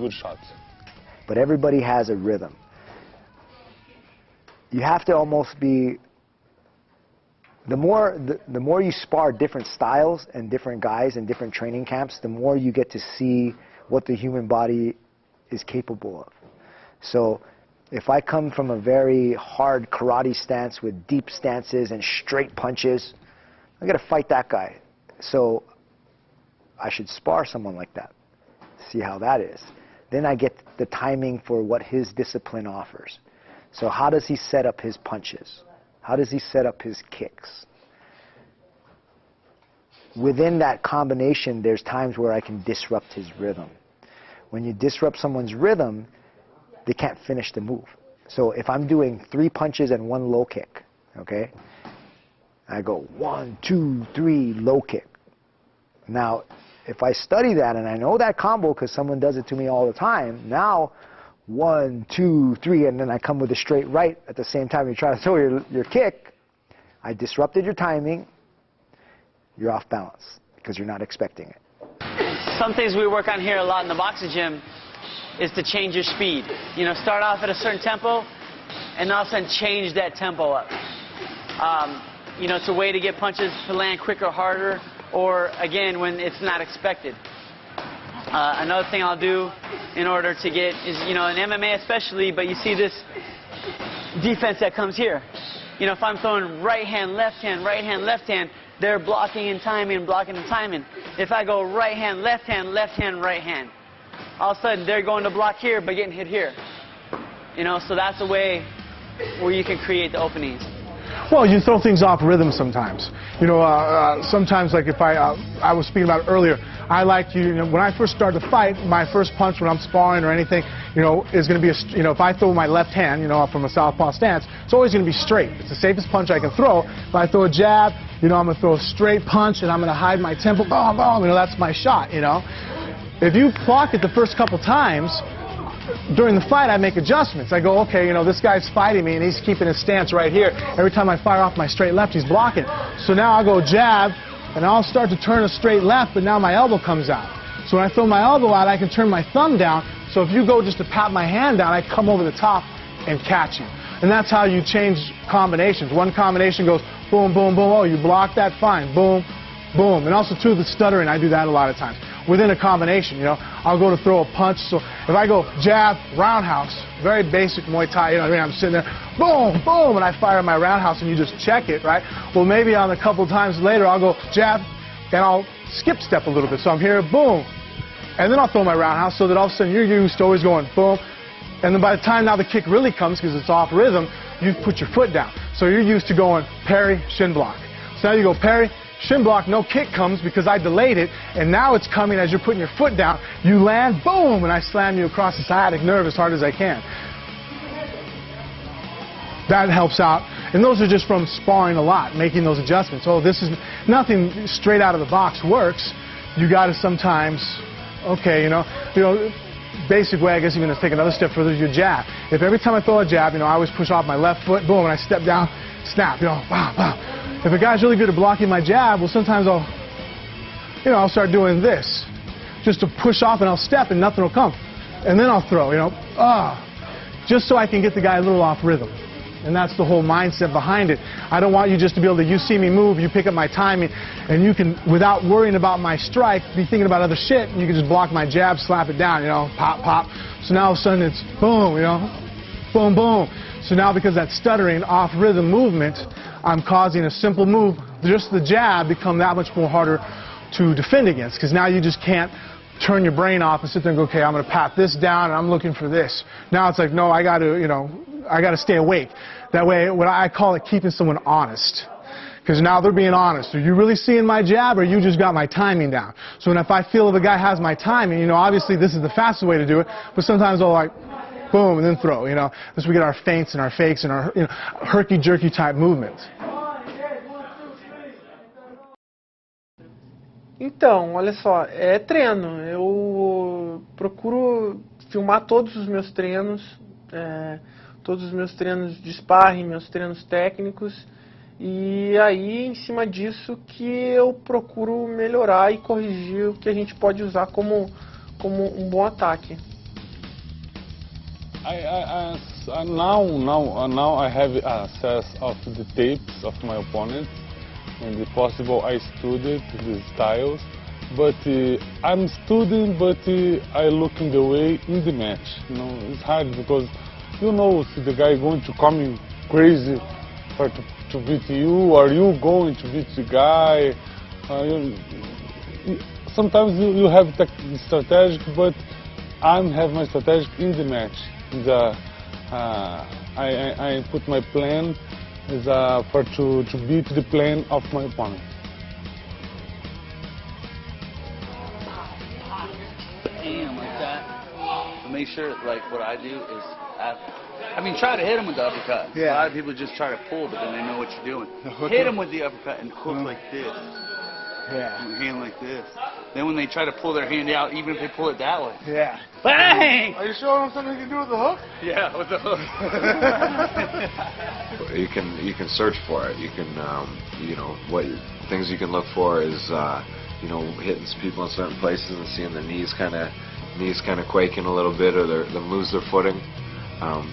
good shot. But everybody has a rhythm. You have to almost be, the more you spar different styles and different guys in different training camps, the more you get to see what the human body is capable of. So if I come from a very hard karate stance with deep stances and straight punches, I got to fight that guy. So I should spar someone like that, see how that is. Then I get the timing for what his discipline offers. So how does he set up his punches? How does he set up his kicks? Within that combination, there's times where I can disrupt his rhythm. When you disrupt someone's rhythm, they can't finish the move. So if I'm doing 3 punches and 1 low kick, okay? I go 1, 2, 3, low kick. Now, if I study that and I know that combo because someone does it to me all the time, now 1, 2, 3, and then I come with a straight right at the same time you try to throw your kick, I disrupted your timing, you're off balance because you're not expecting it. Some things we work on here a lot in the boxing gym is to change your speed. You know, start off at a certain tempo and all of a sudden change that tempo up. You know, it's a way to get punches to land quicker, harder, or again, when it's not expected. Another thing I'll do in order to get is, you know, in MMA especially, but you see this defense that comes here. You know, if I'm throwing right hand, left hand, they're blocking and timing, blocking and timing. If I go right hand, left hand, right hand, all of a sudden they're going to block here but getting hit here. You know, so that's a way where you can create the openings. Well, you throw things off rhythm sometimes. You know, sometimes, like if I was speaking about it earlier, I like to, you know, when I first start to fight, my first punch when I'm sparring or anything, you know, is going to be, you know, if I throw my left hand, you know, from a southpaw stance, it's always going to be straight. It's the safest punch I can throw. If I throw a jab, you know, I'm going to throw a straight punch and I'm going to hide my tempo, boom, boom, you know, that's my shot, you know. If you block it the first couple times, during the fight, I make adjustments. I go, okay, you know, this guy's fighting me, and he's keeping his stance right here. Every time I fire off my straight left, he's blocking. So now I'll go jab, and I'll start to turn a straight left, but now my elbow comes out. So when I throw my elbow out, I can turn my thumb down. So if you go just to pat my hand down, I come over the top and catch you. And that's how you change combinations. One combination goes boom, boom, boom. Oh, you blocked that? Fine. Boom, boom. And also, too, the stuttering, I do that a lot of times. Within a combination, you know, I'll go to throw a punch. So if I go jab, roundhouse, very basic Muay Thai, you know what I mean? I'm sitting there, boom, boom, and I fire my roundhouse, and you just check it, right? Well, maybe on a couple times later, I'll go jab, and I'll skip step a little bit. So I'm here, boom, and then I'll throw my roundhouse so that all of a sudden you're used to always going boom. And then by the time now the kick really comes, because it's off rhythm, you put your foot down. So you're used to going parry, shin block. So now you go parry, shin block, no kick comes because I delayed it, and now it's coming as you're putting your foot down. You land, boom, and I slam you across the sciatic nerve as hard as I can. That helps out. And those are just from sparring a lot, making those adjustments. Oh, this is nothing straight out of the box works. You got to sometimes, okay, you know, basic way, I guess you're going to take another step further is your jab. If every time I throw a jab, you know, I always push off my left foot, boom, and I step down, snap, you know, bam, bam. If a guy's really good at blocking my jab, well, sometimes I'll start doing this, just to push off, and I'll step, and nothing will come, and then I'll throw, you know, just so I can get the guy a little off rhythm, and that's the whole mindset behind it. I don't want you just to be able to, you see me move, you pick up my timing, and you can, without worrying about my strike, be thinking about other shit, and you can just block my jab, slap it down, you know, pop, pop. So now all of a sudden it's boom, you know, boom, boom. So now because that stuttering off rhythm movement, I'm causing a simple move, just the jab, become that much more harder to defend against, because now you just can't turn your brain off and sit there and go, okay, I'm going to pat this down and I'm looking for this. Now it's like, no, I got to, you know, I got to stay awake. That way, what I call it, keeping someone honest. Because now they're being honest. Are you really seeing my jab, or you just got my timing down? So if I feel the guy has my timing, you know, obviously this is the fastest way to do it, but sometimes I'll like, boom, and then throw, you know. This we get our feints and our fakes and our, you know, herky-jerky type movements. Então, olha só, é treino. Eu procuro filmar todos os meus treinos de sparring, meus treinos técnicos, e aí, em cima disso, que eu procuro melhorar e corrigir o que a gente pode usar como um bom ataque. Now I have access of the tapes of my opponent, and if possible I studied the styles. But I'm studying, but I look in the way in the match. You know, it's hard because you know the guy going to come crazy to beat you, or you going to beat the guy. Sometimes you have the strategic, but I have my strategic in the match. I put my plan to beat the plan of my opponent. Bam, like that. To make sure, like what I do is, try to hit him with the uppercut. Yeah. A lot of people just try to pull, but then they know what you're doing. Hit him with the uppercut and hook like this. Yeah. And hand like this. Then when they try to pull their hand out, even if they pull it that way. Yeah. Bang! Are you showing them something you can do with the hook? Yeah, with the hook. You can search for it. You can what things you can look for is hitting some people in certain places and seeing their knees kind of quaking a little bit, or they lose their footing.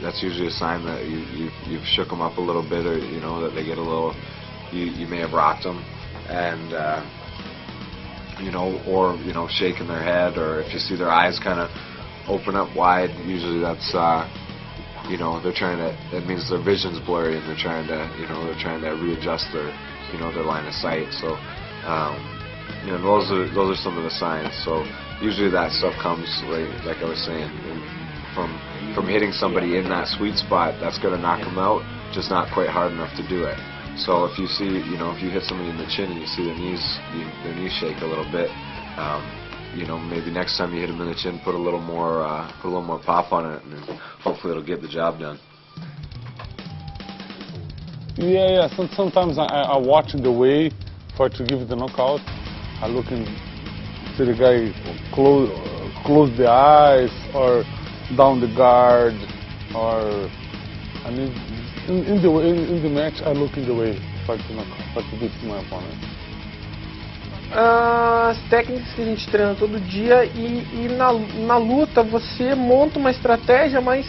That's usually a sign that you've shook them up a little bit, or that they get a little. You may have rocked them, and or shaking their head, or if you see their eyes kind of open up wide, usually that's they're trying to. That means their vision's blurry, and they're trying to readjust their their line of sight. So. Those are some of the signs. So usually that stuff comes, like I was saying, from hitting somebody in that sweet spot. That's going to knock them out, just not quite hard enough to do it. So if you see, if you hit somebody in the chin and you see their knees shake a little bit, maybe next time you hit them in the chin, put a little more pop on it, and then hopefully it'll get the job done. Yeah. Sometimes I watch the way to give the knockout. I look and see the guy close the eyes, or down the guard, or in the match I look in the way to beat my opponent. As técnicas que a gente treina todo dia, e na luta você monta uma estratégia, mas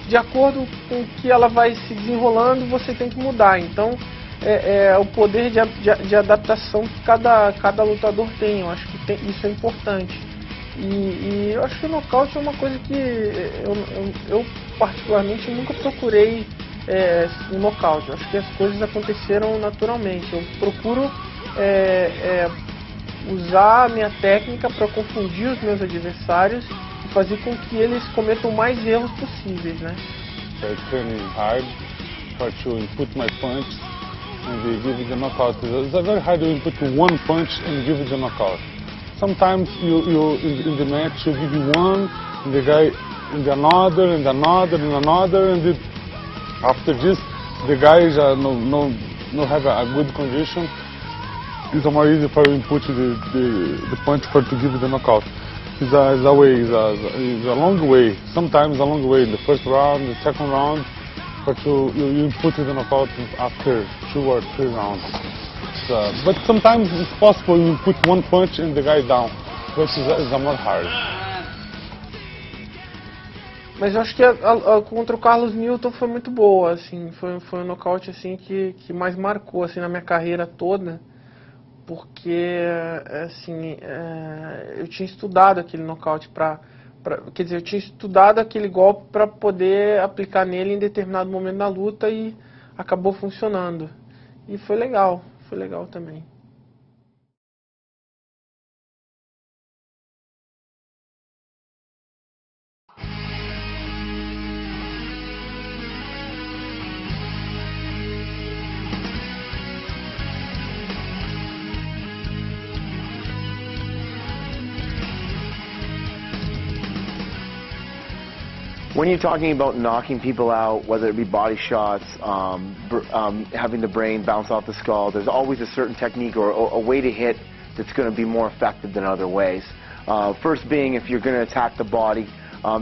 de acordo com o que ela vai se desenrolando você tem que mudar. Então o poder de adaptação que cada lutador tem. Eu acho que isso é importante. E eu acho que o nocaute é uma coisa que eu particularmente nunca procurei um nocaute. Eu acho que as coisas aconteceram naturalmente. Eu procuro usar a minha técnica para confundir os meus adversários e fazer com que eles cometam mais erros possíveis, né? I train hard to input my punch and give it the knockout. It's very hard to input one punch and give it the knockout. Sometimes you in the match you give one, and the guy in another, and another, and another, and after this the guys no have a good condition. It's more easy for you input the punch to give it the knockout. It's a long way. Sometimes a long way in the first round, the second round. But you put it in a knockout after 2 or 3 rounds. But sometimes it's possible you put one punch and the guy down, which is more hard. Mas eu acho que contra o Carlos Newton foi muito boa, assim, foi um nocaute assim que mais marcou assim na minha carreira toda, porque assim eu tinha estudado aquele nocaute quer dizer, eu tinha estudado aquele golpe para poder aplicar nele em determinado momento da luta e acabou funcionando. E foi legal também. When you're talking about knocking people out, whether it be body shots, having the brain bounce off the skull, there's always a certain technique or a way to hit that's going to be more effective than other ways. First being, if you're going to attack the body,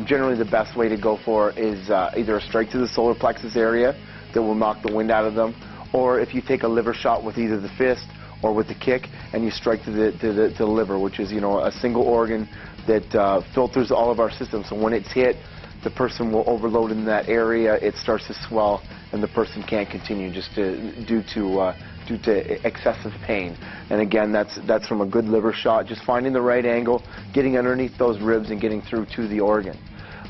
generally the best way to go for is either a strike to the solar plexus area that will knock the wind out of them, or if you take a liver shot with either the fist or with the kick and you strike to the liver, which is a single organ that filters all of our systems. So when it's hit, the person will overload in that area, it starts to swell, and the person can't continue just due to excessive pain. And again, that's from a good liver shot, just finding the right angle, getting underneath those ribs and getting through to the organ.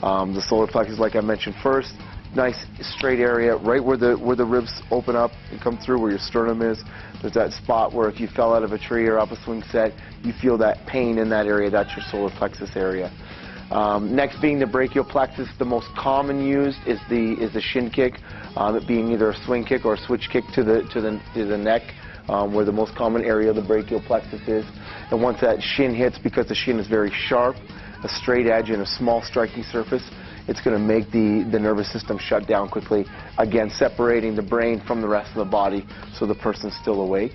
The solar plexus, like I mentioned first, nice straight area right where the ribs open up and come through, where your sternum is. There's that spot where if you fell out of a tree or off a swing set, you feel that pain in that area. That's your solar plexus area. Next being the brachial plexus, the most common used is the shin kick, it being either a swing kick or a switch kick to the neck, where the most common area of the brachial plexus is. And once that shin hits, because the shin is very sharp, a straight edge and a small striking surface, it's going to make the nervous system shut down quickly, again separating the brain from the rest of the body so the person's still awake.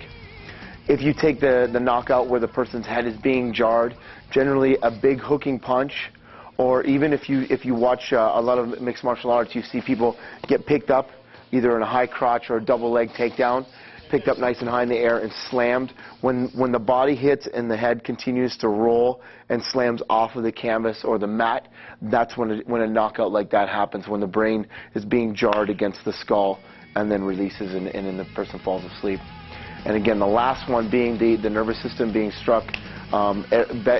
If you take the knockout where the person's head is being jarred, generally a big hooking punch, or even if you watch a lot of mixed martial arts, you see people get picked up either in a high crotch or a double leg takedown, picked up nice and high in the air and slammed. When the body hits and the head continues to roll and slams off of the canvas or the mat, that's when a knockout like that happens, when the brain is being jarred against the skull and then releases and then the person falls asleep. And again, the last one being the nervous system being struck.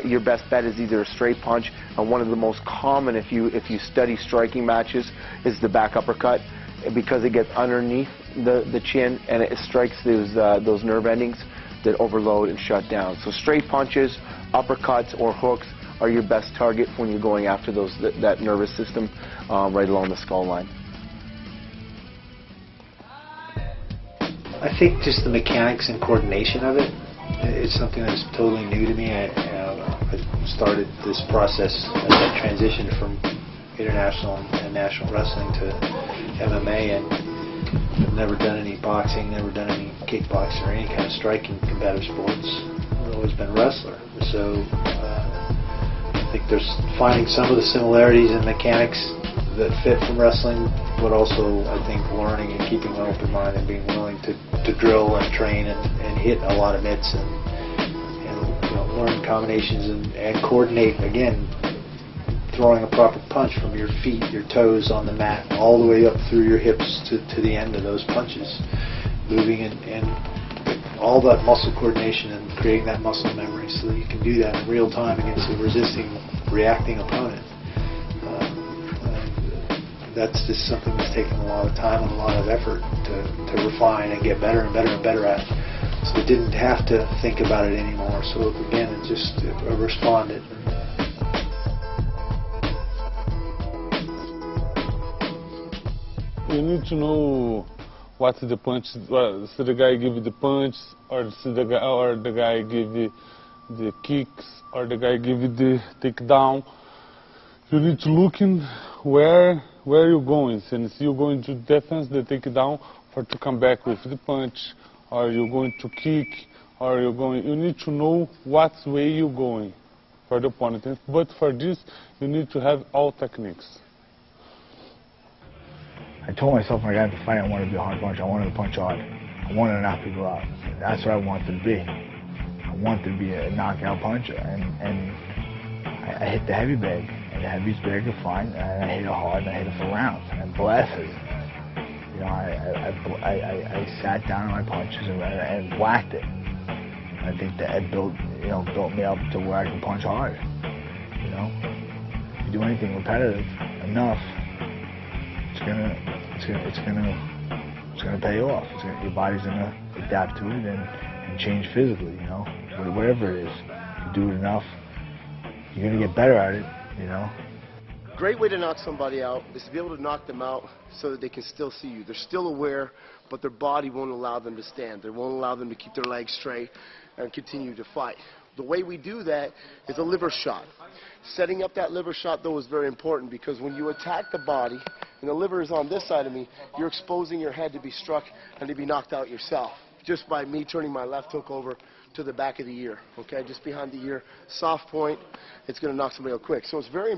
Your best bet is either a straight punch, and one of the most common if you study striking matches is the back uppercut, because it gets underneath the chin and it strikes those nerve endings that overload and shut down. So straight punches, uppercuts, or hooks are your best target when you're going after that nervous system right along the skull line. I think just the mechanics and coordination of it, it's something that's totally new to me. I started this process as I transitioned from international and national wrestling to MMA, and I've never done any boxing, never done any kickboxing or any kind of striking competitive sports. I've always been a wrestler. So I think there's finding some of the similarities and mechanics that fit from wrestling, but also I think learning and keeping an open mind and being willing to drill and train and hit a lot of mitts and learn combinations and coordinate. Again, throwing a proper punch from your feet, your toes on the mat, all the way up through your hips to the end of those punches, moving and all that muscle coordination and creating that muscle memory so that you can do that in real time against a reacting opponent. That's just something that's taken a lot of time and a lot of effort to refine and get better and better and better at. So I didn't have to think about it anymore. So again, it just responded. You need to know what's the punch. Well, so the guy give you the punch, or the guy give you the kicks, or the guy give you the takedown. You need to look in where you're going. Since you're going to defense the takedown, or to come back with the punch, or you're going to kick, or you need to know what way you're going for the opponent. But for this, you need to have all techniques. I told myself when I got into the fight I wanted to be a hard puncher. I wanted to punch hard. I wanted to knock people out. That's what I wanted to be. I wanted to be a knockout puncher, and I hit the heavy bag, and the heaviest bag I could find, and I hit it hard, and I hit it for rounds, and blasted it. You know, I sat down on my punches and whacked it. I think that built me up to where I can punch hard. You know, if you do anything repetitive enough, it's gonna pay off. Your body's gonna adapt to it and change physically. You know, whatever it is, if you do it enough, you're gonna get better at it. You know. Great way to knock somebody out is to be able to knock them out so that they can still see you. They're still aware, but their body won't allow them to stand. They won't allow them to keep their legs straight and continue to fight. The way we do that is a liver shot. Setting up that liver shot, though, is very important, because when you attack the body, and the liver is on this side of me, you're exposing your head to be struck and to be knocked out yourself, just by me turning my left hook over to the back of the ear, okay, just behind the ear, soft point, it's going to knock somebody out quick. So it's very